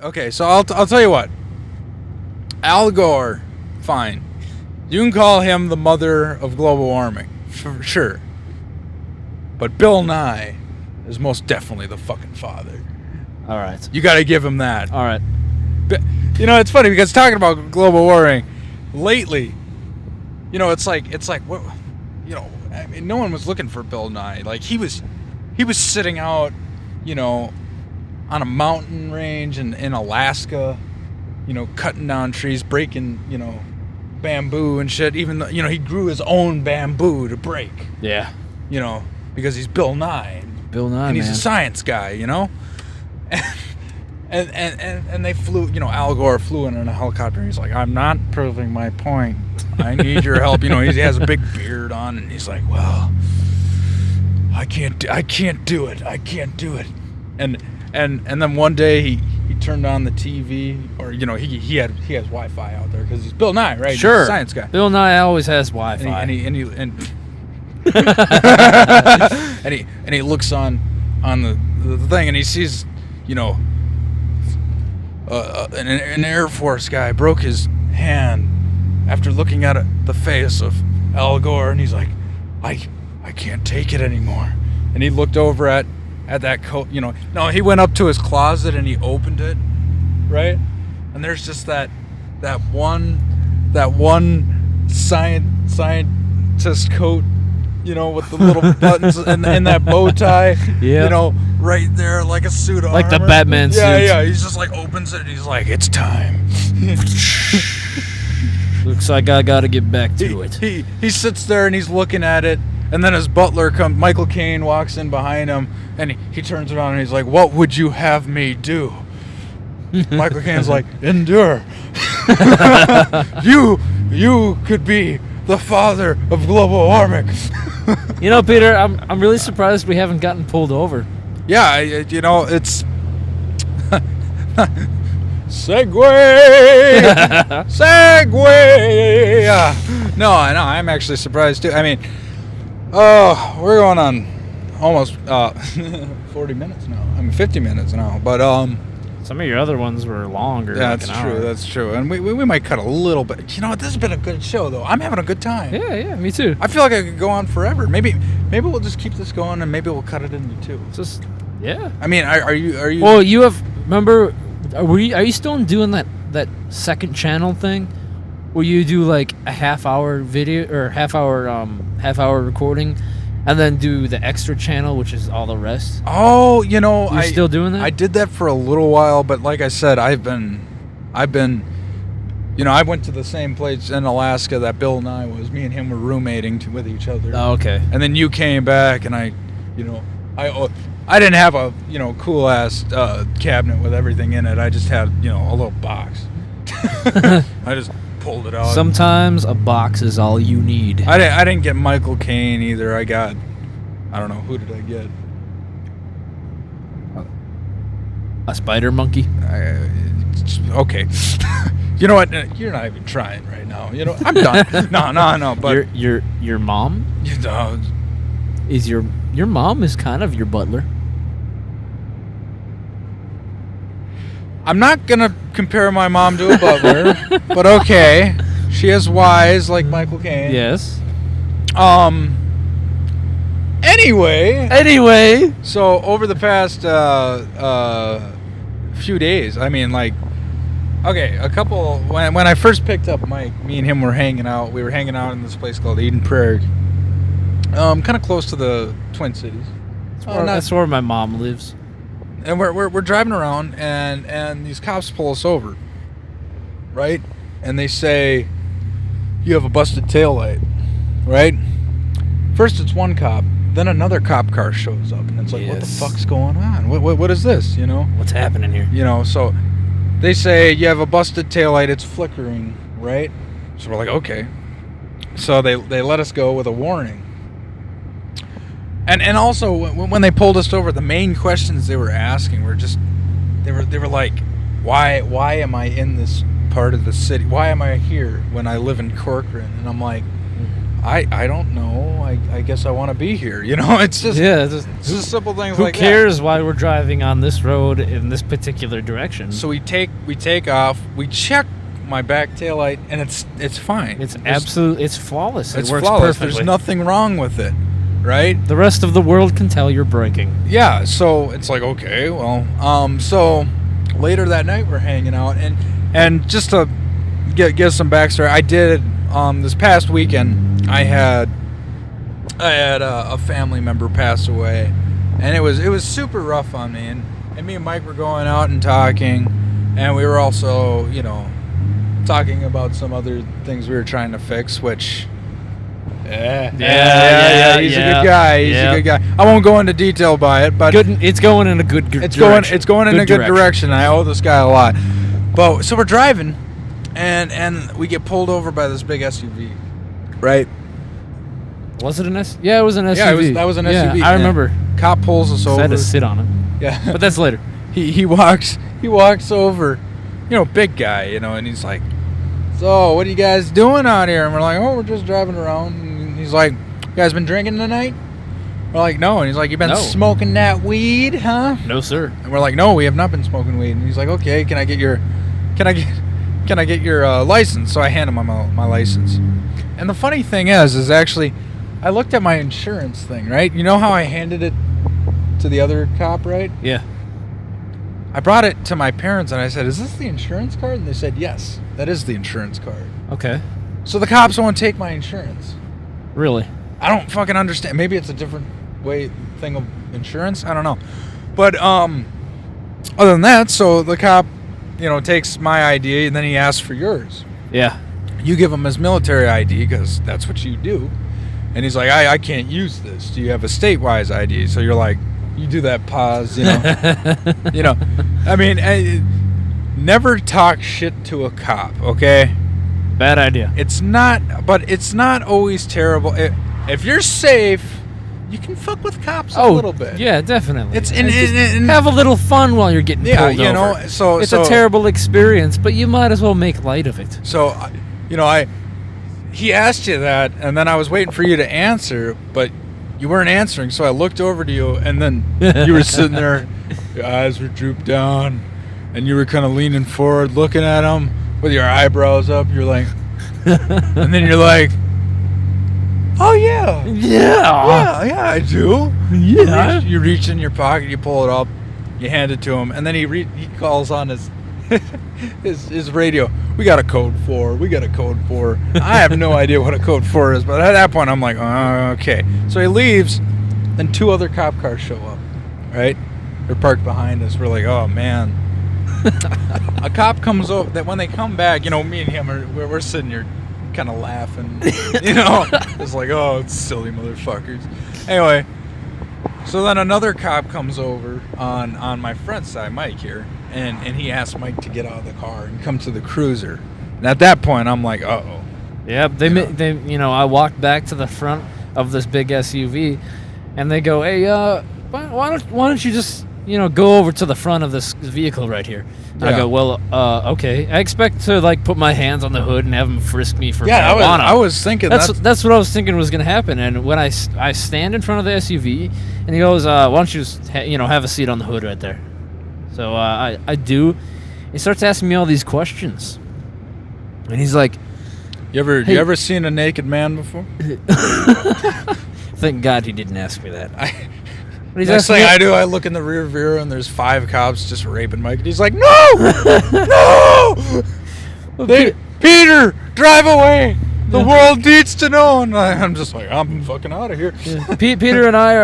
Okay, so I'll tell you what. Al Gore, fine. You can call him the mother of global warming, for sure. But Bill Nye is most definitely the fucking father. All right. You got to give him that. All right. But, you know, it's funny because talking about global warming lately, you know, it's like what, you know, I mean, no one was looking for Bill Nye. Like he was sitting out, you know, on a mountain range in Alaska, you know, cutting down trees, breaking, you know, bamboo and shit. Even though, you know, he grew his own bamboo to break. Yeah. You know, because he's Bill Nye. Bill Nye, and he's man. a science guy, you know. And they flew, you know, Al Gore flew in a helicopter. He's like, I'm not proving my point. I need your help. You know, he has a big beard on, and he's like, well, I can't do it. I can't do it. And then one day he turned on the TV, or you know, he has Wi-Fi out there because he's Bill Nye, right? Sure, he's a science guy. Bill Nye always has Wi-Fi. And he looks on the thing, and he sees, you know, an Air Force guy broke his hand after looking at the face of Al Gore, and he's like, I can't take it anymore. And he looked over at that coat, you know. No, he went up to his closet and he opened it, right? And there's just that one scientist coat, you know, with the little buttons and that bow tie, you know, right there, like a suit of like armor. the Batman suit. Yeah. He's just like opens it and he's like, it's time. Looks like I gotta get back to it. He sits there and he's looking at it, and then his butler comes. Michael Caine walks in behind him, and he turns around and he's like, "What would you have me do?" Michael Caine's like, "Endure. You could be the father of global warming." You know, Peter, I'm really surprised we haven't gotten pulled over. Yeah, you know, it's Segway. No, I'm actually surprised too. I mean, we're going on almost 40 minutes now. I mean, 50 minutes now. But some of your other ones were longer. Yeah, like that's an true. hour. That's true. And we might cut a little bit. You know what? This has been a good show, though. I'm having a good time. Yeah, me too. I feel like I could go on forever. Maybe we'll just keep this going, and maybe we'll cut it into two. Just yeah. I mean, are you? Well, you have. Remember, are you still doing that second channel thing, where you do like a half-hour video or half-hour recording, and then do the extra channel, which is all the rest? Oh, you know, You're still doing that? I did that for a little while, but like I said, I've been, you know, I went to the same place in Alaska that Bill Nye was. Me and him were roommating with each other. Oh, okay. And then you came back, and I didn't have a, you know, cool ass cabinet with everything in it. I just had, you know, a little box. I just pulled it out. Sometimes a box is all you need. I didn't get Michael Caine either. I don't know, who did I get? A spider monkey. Okay. You know what? You're not even trying right now. You know, I'm done. No. But your mom you know, is your mom is kind of your butler. I'm not gonna compare my mom to a butler, but okay. She is wise like Michael Caine. Yes. Anyway. So over the past few days, I mean, like, okay, when I first picked up Mike, me and him were hanging out. We were hanging out in this place called Eden Prairie, kind of close to the Twin Cities. That's where my mom lives. And we're driving around, and these cops pull us over, right? And they say, you have a busted taillight, right? First it's one cop, then another cop car shows up, and it's like, What the fuck's going on? What is this, you know? What's happening here? You know, so they say, you have a busted taillight, it's flickering, right? So we're like, okay. So they let us go with a warning. And also, when they pulled us over, the main questions they were asking were just, they were like, why am I in this part of the city? Why am I here when I live in Corcoran? And I'm like, I don't know. I guess I want to be here. You know, it's just It's it's just simple things who like cares why we're driving on this road in this particular direction? that. So we take off. We check my back taillight, and it's fine. It's flawless. It's It works flawless. perfectly. There's nothing wrong with it, right? The rest of the world can tell you're braking. Yeah. So it's like, okay, well, so later that night we're hanging out, and just to give some backstory, I did this past weekend. I had a family member pass away, and it was super rough on me. And me and Mike were going out and talking, and we were also, talking about some other things we were trying to fix, which he's a good guy. He's a good guy. I won't go into detail by it, but It's going in a good direction. It's going in a good direction. I owe this guy a lot. But so we're driving, and we get pulled over by this big SUV, right? Was it an S? Yeah, it was an SUV. Yeah, that was an SUV. I remember. Cop pulls us over. I had to sit on it. Yeah, But that's later. he walks over, big guy, and he's like, "So, what are you guys doing out here?" And we're like, "Oh, we're just driving around." And he's like, "You guys been drinking tonight?" We're like, "No." And he's like, "You been No. smoking that weed, huh?" No, sir. And we're like, "No, we have not been smoking weed." And he's like, "Okay, can I get your license?" So I hand him my license. And the funny thing is actually, I looked at my insurance thing, right? You know how I handed it to the other cop, right? Yeah. I brought it to my parents and I said, "Is this the insurance card?" And they said, "Yes, that is the insurance card." Okay. So the cops won't take my insurance. Really? I don't fucking understand. Maybe it's a different thing of insurance. I don't know. But other than that, so the cop, takes my ID and then he asks for yours. Yeah. You give him his military ID because that's what you do. And he's like, I can't use this. Do you have a state-wise ID? So you're like, you do that pause, I mean, never talk shit to a cop, okay? Bad idea. It's not always terrible. If you're safe, you can fuck with cops a little bit. Yeah, definitely. It's have a little fun while you're getting pulled over. So it's a terrible experience, but you might as well make light of it. So, he asked you that, and then I was waiting for you to answer, but you weren't answering. So I looked over to you, and then you were sitting there, your eyes were drooped down, and you were kind of leaning forward, looking at him with your eyebrows up. You're like, and then you're like, "Oh yeah, yeah, I do." Yeah. You reach in your pocket, you pull it up, you hand it to him, and then he calls on his his radio. "We got a code 4. We got a code 4." I have no idea what a code 4 is, but at that point I'm like, "Oh, okay." So he leaves, then 2 other cop cars show up, right? They're parked behind us. We're like, "Oh man." A cop comes over. That when they come back, me and him we're sitting here kind of laughing, It's like, "Oh, it's silly motherfuckers." Anyway, so then another cop comes over on my front side, Mike here, and he asks Mike to get out of the car and come to the cruiser. And at that point, I'm like, "Uh-oh." Yeah, I walked back to the front of this big SUV, and they go, "Hey, why don't you just go over to the front of this vehicle right here?" Yeah. I go, "Well, okay." I expect to put my hands on the hood and have them frisk me for Yeah, marijuana. I was thinking that's what I was thinking was gonna happen. And when I stand in front of the SUV, and he goes, "Why don't you just have a seat on the hood right there?" So I do. He starts asking me all these questions, and he's like, You ever seen a naked man before? "Thank God he didn't ask me that." Next thing I do, I look in the rear view and there's 5 cops just raping Mike. And he's like, "No! No! Peter, drive away! The world needs to know." And I'm just like, "I'm fucking out of here." Yeah. Peter and I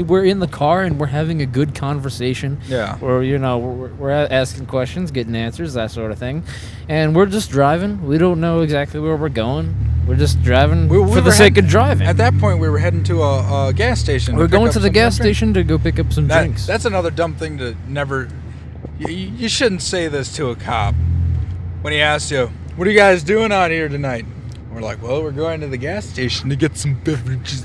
we're in the car and we're having a good conversation. Yeah. Where we're asking questions, getting answers, that sort of thing, and we're just driving. We don't know exactly where we're going. We're just driving for the sake of driving. At that point, we were heading to a gas station. We're going to the gas station to go pick up some drinks. That's another dumb thing to never. You shouldn't say this to a cop when he asks you, "What are you guys doing out here tonight?" We're like, "Well, we're going to the gas station to get some beverages."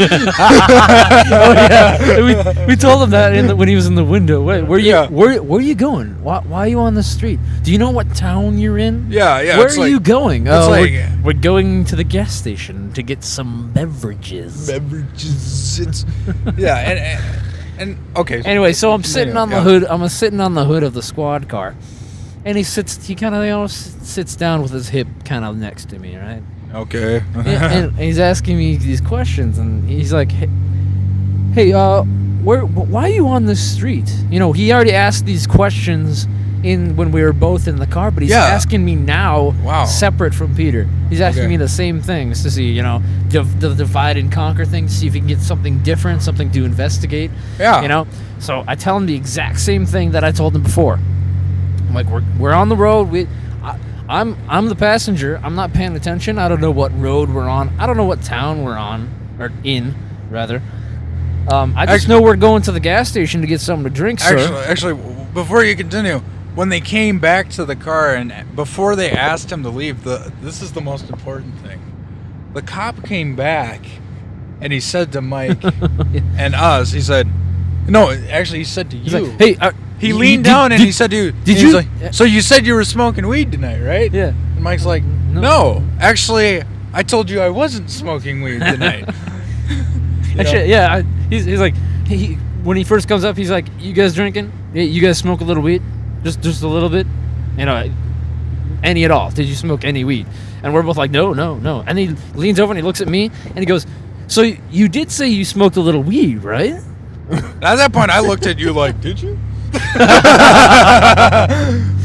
Oh yeah, we told him that when he was in the window. Wait, where are you going? Why are you on the street? Do you know what town you're in? Yeah. Where are you going? Oh, like, we're going to the gas station to get some beverages. It's and okay. Anyway, so I'm sitting on the hood. I'm sitting on the hood of the squad car, and he kind of sits down with his hip kind of next to me, right? Okay. And he's asking me these questions, and he's like, "Hey, why are you on this street?" You know, he already asked these questions when we were both in the car, but he's asking me now, separate from Peter. He's asking me the same things to see, you know, the divide and conquer thing, to see if he can get something different, something to investigate. Yeah. You know, so I tell him the exact same thing that I told him before. I'm like, we're on the road. I'm the passenger. I'm not paying attention. I don't know what road we're on. I don't know what town we're on, or in, rather. I just know we're going to the gas station to get something to drink, sir. Actually, before you continue, when they came back to the car and before they asked him to leave, this is the most important thing. The cop came back and he said to Mike and us, he said, no, actually he said to you. Like, hey, he leaned down and he said to you, like, so you said you were smoking weed tonight, right? Yeah. And Mike's like, no, actually, I told you I wasn't smoking weed tonight. Actually, yeah, he's like, when he first comes up, he's like, you guys drinking? Yeah, you guys smoke a little weed? Just a little bit? You know, any at all? Did you smoke any weed? And we're both like, no. And he leans over and he looks at me and he goes, so you did say you smoked a little weed, right? At that point, I looked at you like, did you? I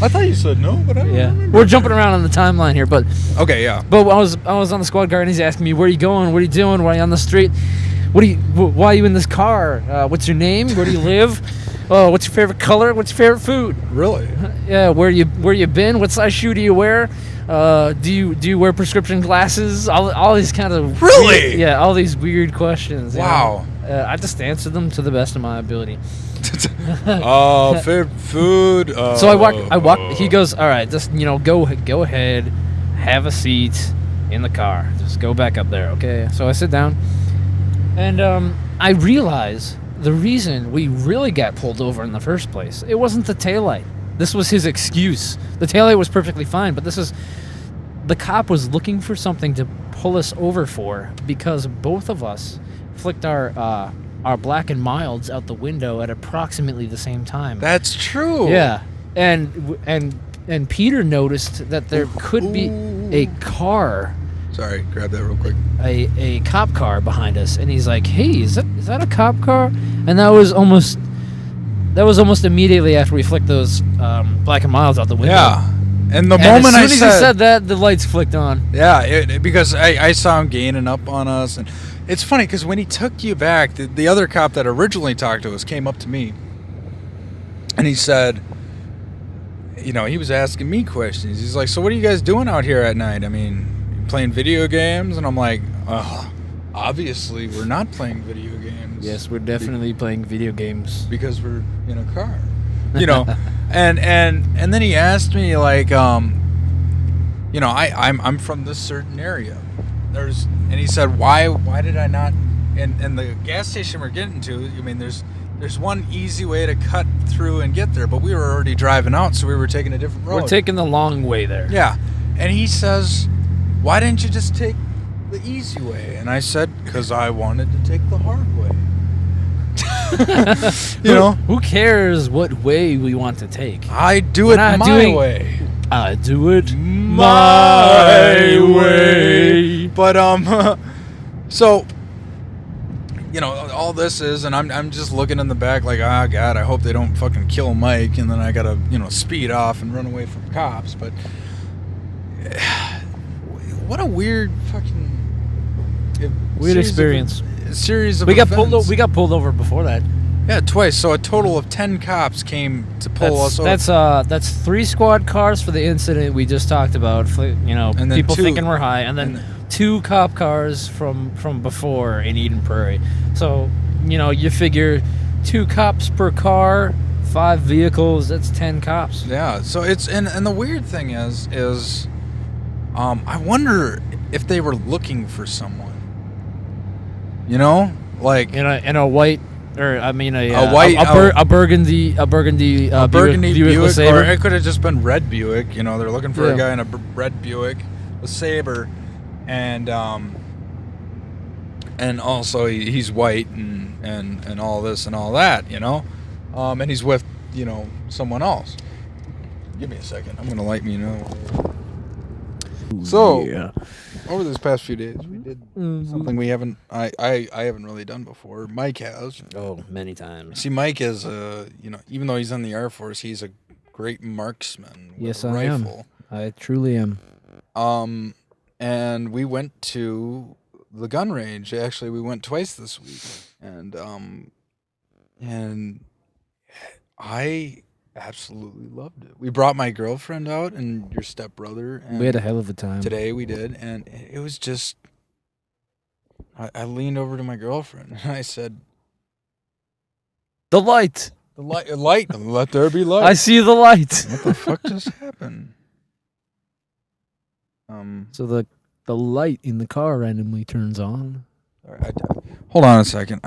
thought you said no, but I don't remember. We're jumping around on the timeline here, but okay, yeah. But I was on the squad car and he's asking me, where are you going? What are you doing? Why are you on the street? Why are you in this car? What's your name? Where do you live? Oh, what's your favorite color? What's your favorite food? Really? Yeah. Where you been? What size shoe do you wear? Do you wear prescription glasses? All these kind of really? All these weird questions. Wow. I just answered them to the best of my ability. Favorite food. So I walk. He goes, all right, just go ahead, have a seat in the car. Just go back up there, okay? So I sit down, and I realize the reason we really got pulled over in the first place, it wasn't the taillight. This was his excuse. The taillight was perfectly fine, but the cop was looking for something to pull us over for because both of us flicked our Black and Milds out the window at approximately the same time. That's true. Yeah, and Peter noticed that there could be a car. Sorry, grab that real quick. A cop car behind us, and he's like, "Hey, is that a cop car?" And that was almost immediately after we flicked those Black and Milds out the window. Yeah, and the moment as soon as he said that, the lights flicked on. Yeah, because I saw him gaining up on us, and it's funny because when he took you back, the other cop that originally talked to us came up to me, and he said, he was asking me questions. He's like, "So what are you guys doing out here at night? I mean, playing video games?" And I'm like, obviously we're not playing video games. Yes, we're definitely playing video games because we're in a car, and then he asked me like, I'm from this certain area. And he said, why did I not? And the gas station we're getting to, I mean, there's one easy way to cut through and get there, but we were already driving out, so we were taking a different road. We're taking the long way there. Yeah, and he says, why didn't you just take the easy way? And I said, because I wanted to take the hard way. Who cares what way we want to take? I do it my way. I do it my way. But so all this is, and I'm just looking in the back like, God, I hope they don't fucking kill Mike, and then I gotta speed off and run away from cops. But what a weird fucking experience. Series of we got events. We got pulled over before that. Yeah, twice. So a total of 10 cops came to pull us over. That's 3 squad cars for the incident we just talked about. And people thinking we're high, and then 2 cop cars from before in Eden Prairie. So you figure 2 cops per car, 5 vehicles. That's 10 cops. Yeah. So it's and the weird thing is I wonder if they were looking for someone. You know, like in a white, or I mean white- a burgundy burgundy Buick, or LeSabre. it could have just been red Buick. You know, they're looking for Yeah. a guy in a red Buick, a Sabre, and also he's white and all this and all that. You know, and he's with someone else. Give me a second. I'm gonna light me So yeah. over this past few days, we did something we haven't. I haven't really done before. Mike has. Oh, many times. See, Mike is even though he's in the Air Force, he's a great marksman with Yes, a I am. rifle. I truly am. And we went to the gun range. Actually, we went twice this week, and I absolutely loved it. We brought my girlfriend out and your stepbrother, and We had a hell of a time. today we did, and it was just. I leaned over to my girlfriend and I said, The light. "The light, let there be light." I see the light. What the fuck just happened? So the light in the car randomly turns on. Hold on a second.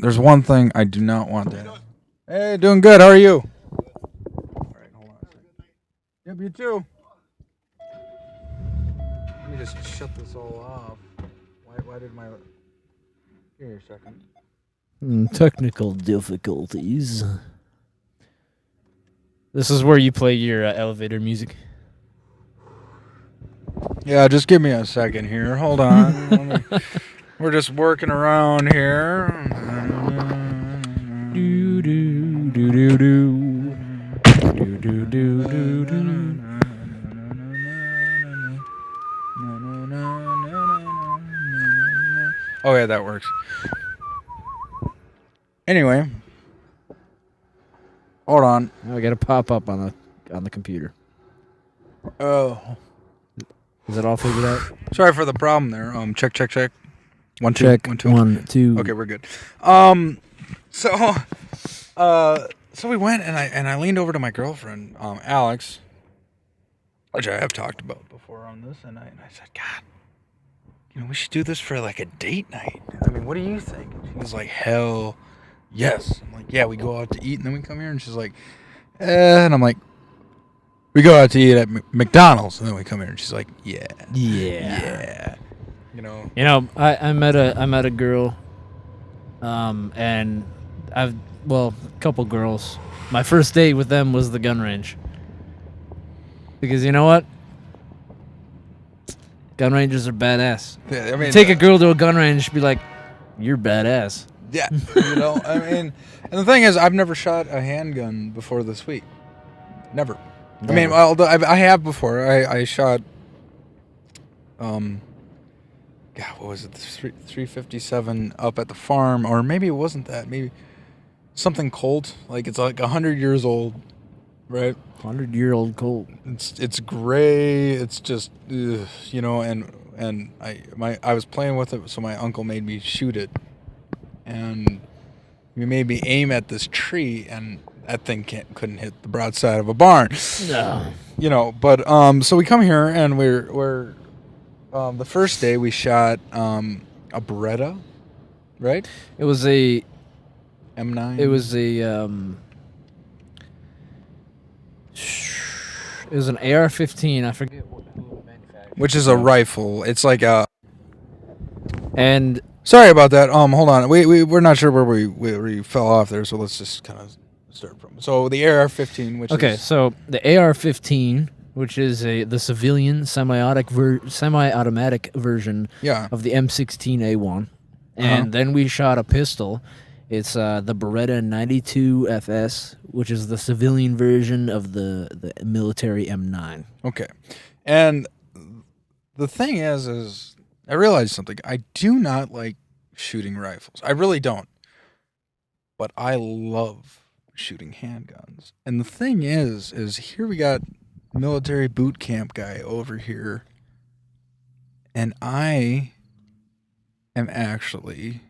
There's one thing I do not want to. Hey, doing good. How are you? All right, hold on a second. Yep, you too. Let me just shut this all off. Why did my? Give me a second. Technical difficulties. This is where you play your elevator music. Yeah, just give me a second here. Hold on. We're just working around here. Do do do do do do do do do. Oh yeah, that works. Anyway, hold on. Now I got to pop up on the computer. Oh, Is it all figured out? sorry for the problem there. Check. 1 2 Check 1 2. 1 2. Okay, we're good. So we went and I leaned over to my girlfriend, Alex, which I have talked about before on this, and I said, God, we should do this for like a date night. I mean, what do you think? And she was like, hell yes. I'm like, yeah, we go out to eat and then we come here, and she's like, and I'm like, we go out to eat at McDonald's and then we come here, and she's like, yeah. I met a girl, and a couple girls. My first date with them was the gun range. Because you know what? Gun ranges are badass. Yeah, I mean, Take a girl to a gun range, be like, you're badass. yeah, I mean, and the thing is, I've never shot a handgun before this week. Never. I mean, although I have before. I shot, God, what was it? The 357 up at the farm, or maybe it wasn't that. Maybe something Colt. Like it's like 100 years old, right? 100-year-old Colt. It's gray. It's just, and I was playing with it, so my uncle made me shoot it, and he made me aim at this tree, and that thing couldn't hit the broadside of a barn. No. But so we come here, and we're the first day we shot a Beretta, right? It was a M9. It was an AR-15. I forget who it manufactured. Which is a rifle. It's like a. And Sorry about that. Hold on. We're not sure where we fell off there, so let's just kind of start from. So the AR-15, which is. So the AR-15, which is the civilian semi-automatic version of the M16A1, and then we shot a pistol. It's the Beretta 92 FS, which is the civilian version of the military M9. Okay. And the thing is I realized something. I do not like shooting rifles. I really don't. But I love shooting handguns. And the thing is here we got military boot camp guy over here, and I am actually...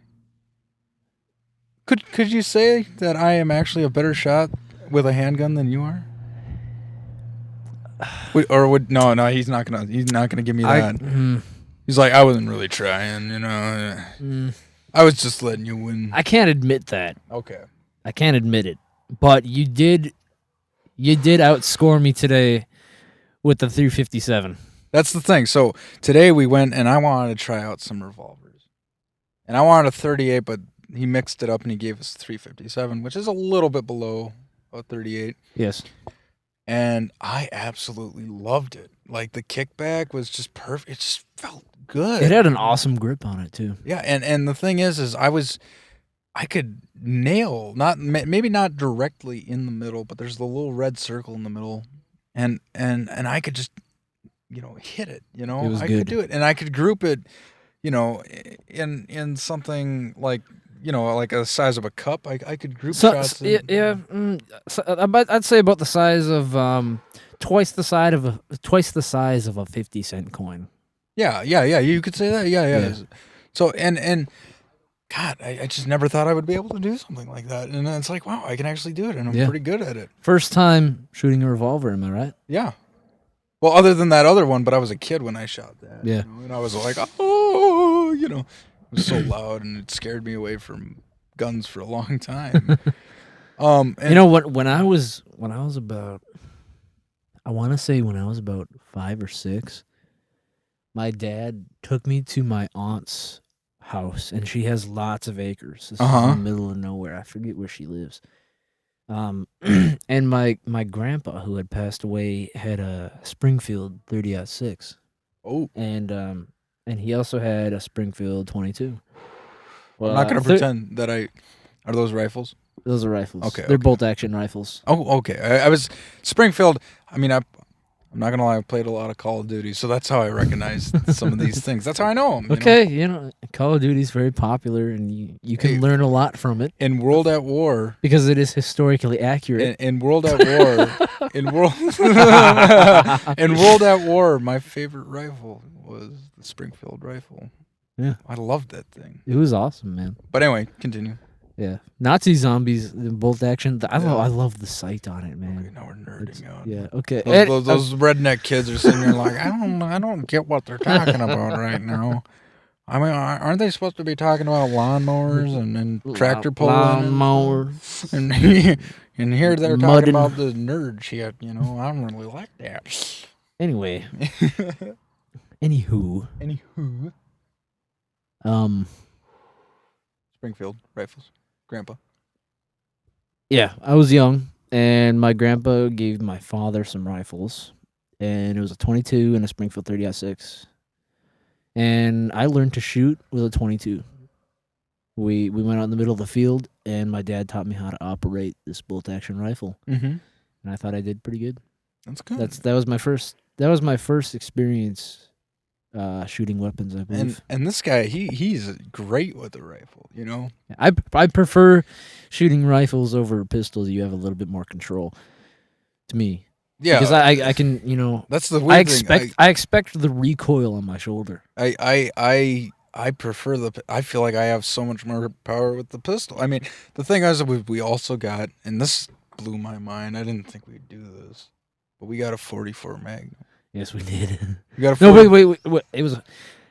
Could you say that I am actually a better shot with a handgun than you are? No, he's not gonna give me that. He's like, I wasn't really trying, I was just letting you win. I can't admit that. Okay. I can't admit it. But you did outscore me today with the 357. That's the thing. So today we went and I wanted to try out some revolvers. And I wanted a 38, but he mixed it up and he gave us 357, which is a little bit below a 38. Yes. And I absolutely loved it. Like the kickback was just perfect. It just felt good. It had an awesome grip on it too. Yeah, and the thing is I could nail maybe not directly in the middle, but there's the little red circle in the middle, and I could just hit it. It was I good. could do it, and I could group it, in something like like a size of a cup. I could group shots. I'd say about the size of twice the size of a 50-cent coin. Yeah. You could say that. Yeah. Yeah. So and God, I just never thought I would be able to do something like that, and it's like, wow, I can actually do it, and I'm pretty good at it. First time shooting a revolver, am I right? Yeah. Well, other than that other one, but I was a kid when I shot that. Yeah. And I was like, oh, it was so loud, and it scared me away from guns for a long time. And when I was about, I want to say when I was about 5 or 6, my dad took me to my aunt's house, and she has lots of acres. This is in the middle of nowhere. I forget where she lives. And my grandpa, who had passed away, had a Springfield 30-06. Oh. And he also had a Springfield 22. Well, I'm not going to pretend that are those rifles? Those are rifles. Okay. They're bolt action rifles. Oh, okay. I was Springfield. I mean, I'm not gonna lie. I played a lot of Call of Duty, so that's how I recognize some of these things. That's how I know them. Okay, Call of Duty is very popular, and you can learn a lot from it. In World at War, because it is historically accurate. In World at War, in World at War, my favorite rifle was the Springfield rifle. Yeah, I loved that thing. It was awesome, man. But anyway, continue. Yeah, Nazi zombies, bolt action. I love the sight on it, man. Okay, now we're nerding out. Yeah, okay. Those redneck kids are sitting there like, I don't get what they're talking about right now. I mean, aren't they supposed to be talking about lawnmowers and tractor pulling? Lawnmowers. And here they're talking about the nerd shit. I don't really like that. Anyway. Anywho. Springfield rifles. Grandpa. Yeah, I was young, and my grandpa gave my father some rifles, and it was a 22 and a Springfield 30-06. And I learned to shoot with a 22. We went out in the middle of the field, and my dad taught me how to operate this bolt-action rifle. Mm-hmm. And I thought I did pretty good. That's good. That was my first experience shooting weapons, I believe. And this guy, he's great with the rifle, I prefer shooting rifles over pistols. You have a little bit more control, to me. Yeah, because I can, That's the weird thing. I expect the recoil on my shoulder. I prefer I feel like I have so much more power with the pistol. I mean, the thing is, we also got, and this blew my mind. I didn't think we'd do this, but we got a 44 Magnum. Yes, we did. You got a wait.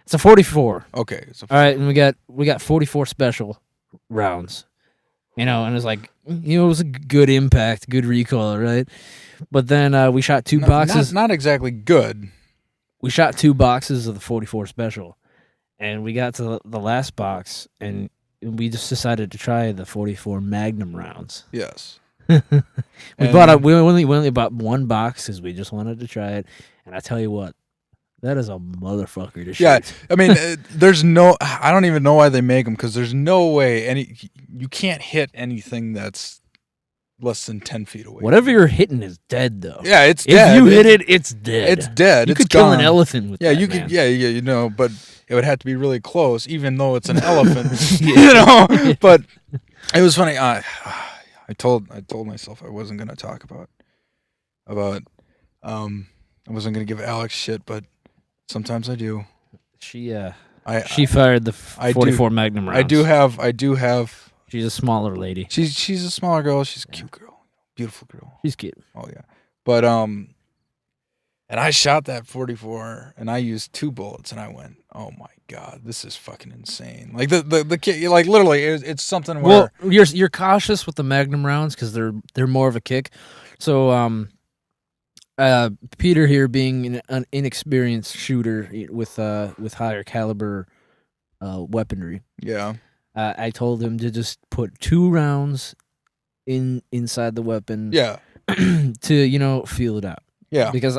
It's a 44. Okay. All right, and we got 44 special rounds. And it's like, it was a good impact, good recoil, right? But then we shot two boxes. Not exactly good. We shot 2 boxes of the 44 special, and we got to the last box, and we just decided to try the 44 Magnum rounds. Yes. we only bought 1 box because we just wanted to try it, and I tell you what, that is a motherfucker to shoot. Yeah, I mean, I don't even know why they make them, because there's no way you can't hit anything that's less than 10 feet away. Whatever you're hitting is dead, though. Yeah, it's dead. If you hit it, it's dead. It's dead. You could kill an elephant with that, you could. man. Yeah, but it would have to be really close, even though it's an elephant. Yeah. But it was funny. I told myself I wasn't gonna talk about I wasn't gonna give Alex shit, but sometimes I do. She fired the 44 Magnum rounds. I do have. She's a smaller lady. She's a smaller girl. She's a cute girl, beautiful girl. She's cute. Oh yeah, but and I shot that 44, and I used 2 bullets, and I went, Oh my god, this is fucking insane. Like the kid, like literally, it's something Well, where you're cautious with the Magnum rounds because they're more of a kick. So Peter here being an inexperienced shooter with higher caliber weaponry, yeah, I told him to just put 2 rounds inside the weapon yeah, to feel it out. yeah. Because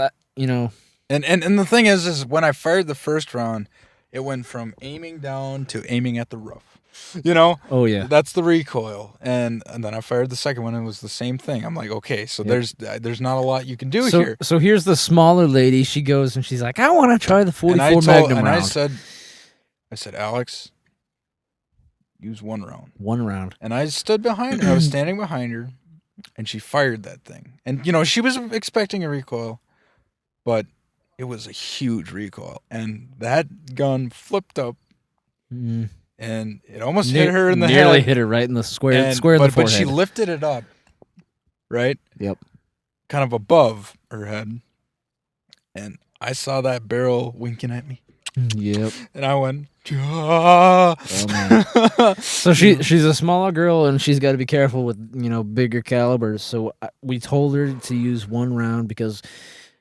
And the thing is when I fired the first round, it went from aiming down to aiming at the roof. Oh yeah. That's the recoil, and then I fired the second one, and it was the same thing. I'm like, okay, so Yep. there's not a lot you can do So here. so here's the smaller lady. She goes and she's like, I want to try the 44 Magnum round. I said, Alex, use 1 round. 1 round. And I stood behind her. I was standing behind her, and she fired that thing. And she was expecting a recoil, but it was a huge recoil, and that gun flipped up. Mm. And it almost hit her in the nearly head. hit her right in the square in the But forehead. she lifted it up, right? Yep. Kind of above her head. And I saw that barrel winking at me. Yep. And I went, ah. Oh, man. So she's a smaller girl, and she's got to be careful with bigger calibers. So we told her to use 1 round because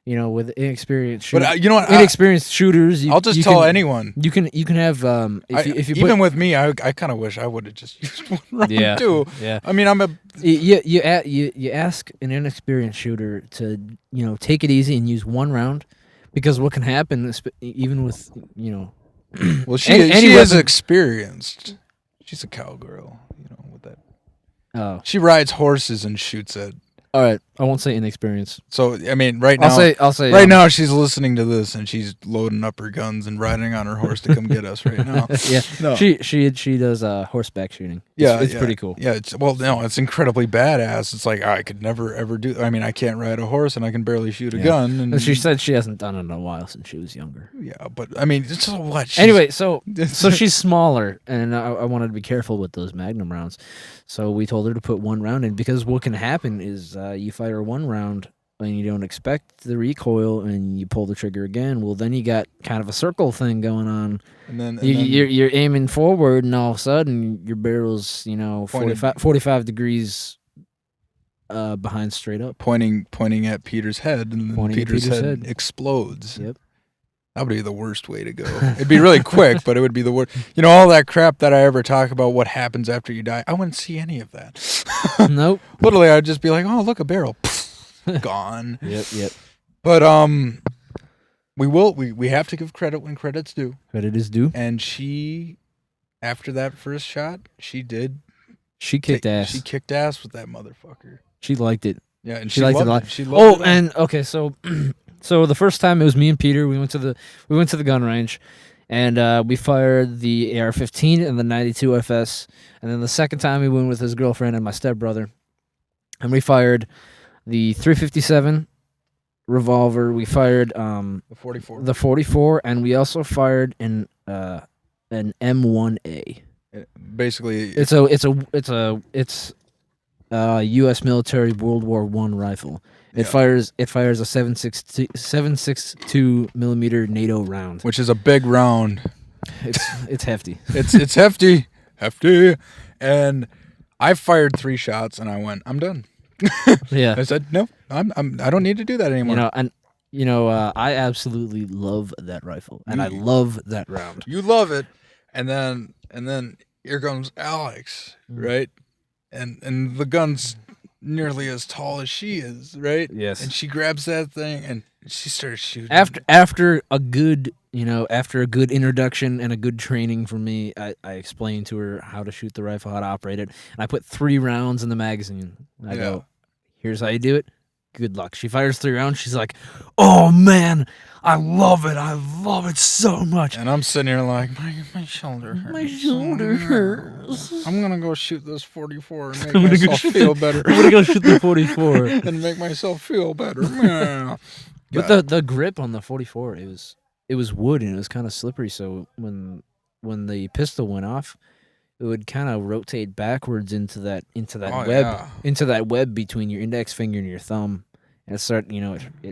with inexperienced shooters, But you know what? inexperienced shooters, I'll just tell anyone. You can have if you put, even with me, I kind of wish I would have just used 1 round too. Yeah. I mean, you ask an inexperienced shooter to take it easy and use 1 round, because what can happen even with well, she any is weapon- experienced. She's a cowgirl, with that. Oh, She rides horses and shoots at. all right. I won't say inexperienced. So I mean, right now, I'll say right now she's listening to this and she's loading up her guns and riding on her horse to come get us right now. Yeah, No. she does horseback shooting. It's pretty cool. Yeah, it's incredibly badass. It's like I could never ever do. I mean, I can't ride a horse and I can barely shoot a gun. And she said she hasn't done it in a while since she was younger. yeah, but I mean, it's so what? Anyway, so she's smaller, and I wanted to be careful with those Magnum rounds. So we told her to put 1 round in, because what can happen is you fire 1 round and you don't expect the recoil, and you pull the trigger again. Well, then you got kind of a circle thing going on. And then You're aiming forward, and all of a sudden your barrel's 45 degrees behind straight up, pointing at Peter's head, and then Peter's head explodes. Yep. That would be the worst way to go. It'd be really quick, but it would be the worst. All that crap that I ever talk about, what happens after you die, I wouldn't see any of that. Nope. Literally, I'd just be like, oh, look, a barrel. Gone. Yep. But we have to give credit when credit's due. Credit is due. And she, after that first shot, she kicked ass. She kicked ass with that motherfucker. She liked it. Yeah, and she liked it a lot. She loved it. And okay, so the first time it was me and Peter. We went to the gun range, and we fired the AR-15 and the 92 FS. And then the second time we went with his girlfriend and my stepbrother, and we fired the 357 revolver. We fired the 44. the 44, and we also fired an M1A. Basically, It's a U.S. military World War I rifle. It fires a 7.62 millimeter NATO round, which is a big round. It's hefty. It's hefty, and I fired 3 shots and I went, I'm done. Yeah, I said no, I don't need to do that anymore. I absolutely love that rifle, and I love that round. You love it, and then here comes Alex, right? And the gun's nearly as tall as she is, right? Yes. And she grabs that thing and she starts shooting. After a good introduction and a good training from me, I explained to her how to shoot the rifle, how to operate it, and I put 3 rounds in the magazine. I go, here's how you do it. Good luck. She fires 3 rounds. She's like, oh man, I love it. I love it so much. And I'm sitting here like, my shoulder hurts. My shoulder hurts. I'm going to go shoot this 44 and make myself feel better. I'm going to go shoot the 44. And make myself feel better. Yeah. But the grip on the 44, it was wood, and it was kind of slippery, so when the pistol went off, it would kind of rotate backwards into that web between your index finger and your thumb. And it started,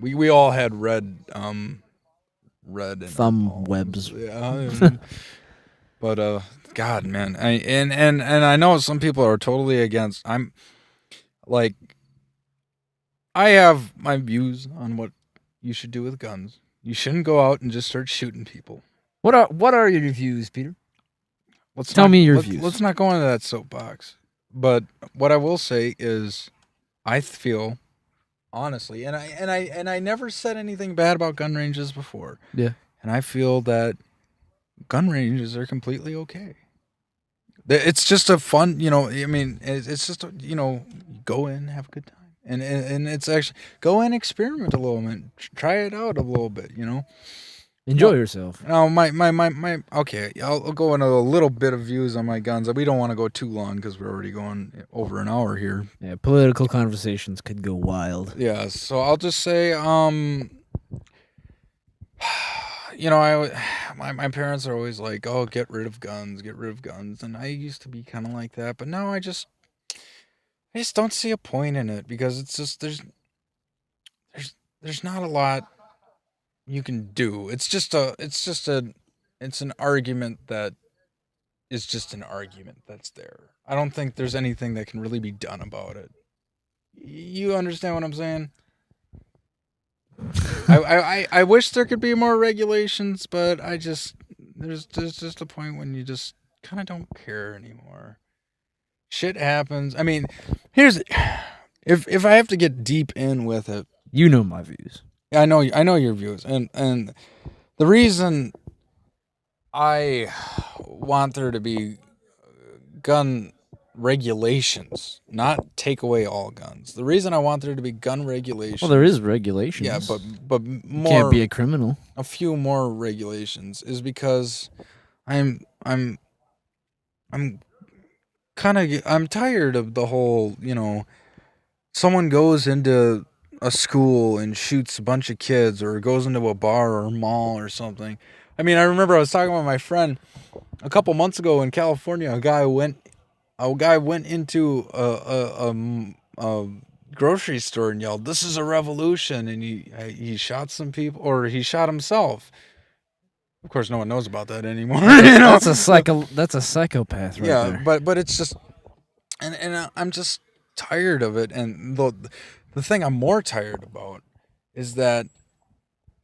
we all had red read in Thumb our palms. webs. Yeah. But God, man, and I know some people are totally against. I'm like, I have my views on what you should do with guns. You shouldn't go out and just start shooting people. What are your views, Peter? Let's Tell not, me your let's, views. Let's not go into that soapbox. But what I will say is, I feel honestly, and I never said anything bad about gun ranges before. Yeah. And I feel that gun ranges are completely okay. It's just a fun, I mean, it's just, go in, have a good time. And it's actually, go in, experiment a little bit, try it out a little bit, Enjoy No. yourself. No, okay, I'll go into a little bit of views on my guns. We don't want to go too long because we're already going over an hour here. Yeah, political conversations could go wild. Yeah, so I'll just say, my parents are always like, "Oh, get rid of guns, and I used to be kind of like that, but now I just don't see a point in it because it's just there's not a lot you can do. It's an argument that is just an argument that's there. I don't think there's anything that can really be done about it. You understand what I'm saying? I wish there could be more regulations, but there's just a point when you just kind of don't care anymore. Shit happens. I mean, if I have to get deep in with it, You know my views. I know your views, and the reason I want there to be gun regulations, not take away all guns. The reason I want there to be gun regulations. Well, there is regulations. Yeah, but more. You can't be a criminal. A few more regulations is because I'm tired of the whole, someone goes into a school and shoots a bunch of kids or goes into a bar or a mall or something. I mean, I remember I was talking with my friend a couple months ago in California. A guy went into a grocery store and yelled, "This is a revolution," and he shot some people, or he shot himself. Of course, no one knows about that anymore. That's a psychopath right yeah, there. but it's just, and I'm just tired of it. And the thing I'm more tired about is that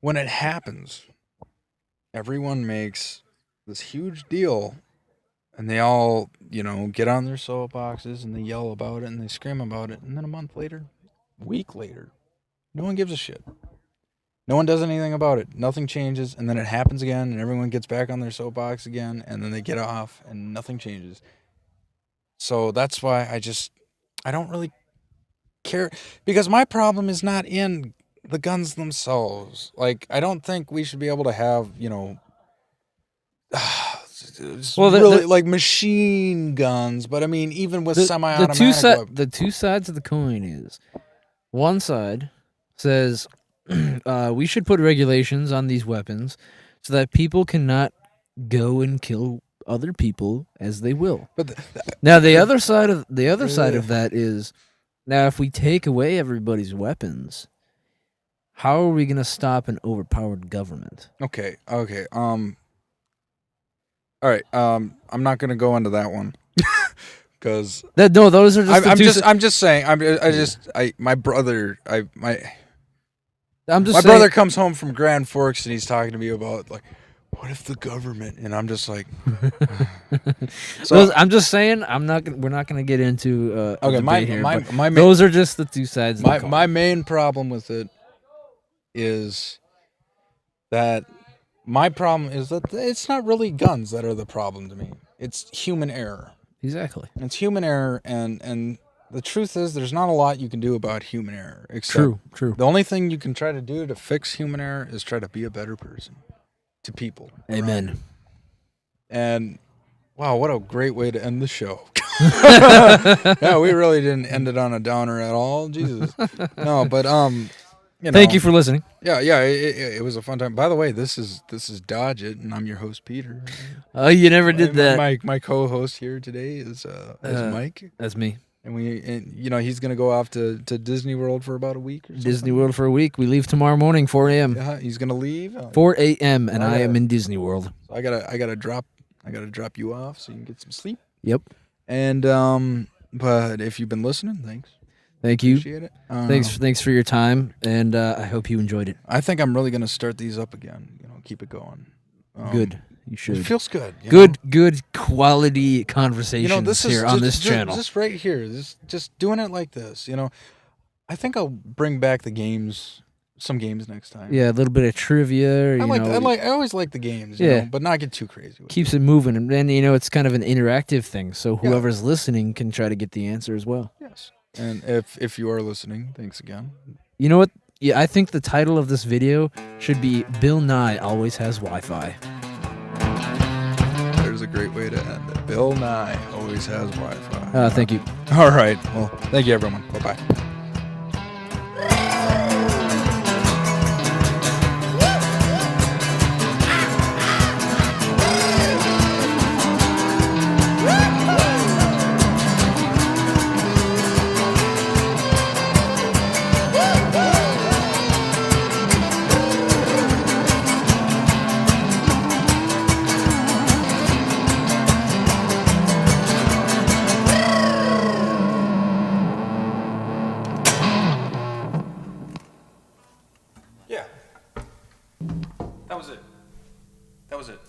when it happens, everyone makes this huge deal, and they all, get on their soapboxes and they yell about it and they scream about it, and then a month later, week later, no one gives a shit. No one does anything about it. Nothing changes, and then it happens again, and everyone gets back on their soapbox again, and then they get off, and nothing changes. So that's why I don't really care, because my problem is not in the guns themselves. Like, I don't think we should be able to have, really like machine guns, but I mean, even with semi-automatic weapons. The two sides of the coin is, one side says we should put regulations on these weapons so that people cannot go and kill other people as they will. But now the other side of that is, now if we take away everybody's weapons, how are we going to stop an overpowered government? Okay. All right. I'm not gonna go into that one because those are just. I'm just saying. My brother. I'm just. My saying, brother comes home from Grand Forks and he's talking to me about, like, what if the government? And I'm just like. So I'm just saying. We're not gonna get into. Okay. Here, those are just the two sides. My main problem with it is that. My problem is that it's not really guns that are the problem to me. It's human error. Exactly. It's human error, and the truth is there's not a lot you can do about human error. Except True. The only thing you can try to do to fix human error is try to be a better person to people. Amen. And wow, what a great way to end the show. Yeah, we really didn't end it on a downer at all. Jesus. No, but thank you for listening. Yeah, it was a fun time. By the way, this is Dodge It, and I'm your host, Peter. Oh, you never did that. My co-host here today is Mike. That's me. And you know, he's gonna go off to Disney World for about a week or something. Disney World for a week. We leave tomorrow morning, 4 a.m. Yeah, he's gonna leave. 4 a.m. and I Okay. am in Disney World. So I gotta drop you off so you can get some sleep. Yep. And but if you've been listening, thanks. Thank you. Appreciate it. Thanks for your time, and I hope you enjoyed it. I think I'm really gonna start these up again. You know, keep it going. Good. You should. It feels good. You know? Good quality conversations You know, this is here on this channel. Just right here. Just doing it like this. You know, I think I'll bring back the games. Some games next time. Yeah, a little bit of trivia. I always like the games. You know, but not get too crazy. With keeps it moving, and then it's kind of an interactive thing. So whoever's listening can try to get the answer as well. Yes. And if you are listening, thanks again. You know what? Yeah, I think the title of this video should be "Bill Nye Always Has Wi-Fi." There's a great way to end it. Bill Nye always has Wi-Fi. Thank you. All right. Well, thank you, everyone. Bye-bye. Yeah. That was it.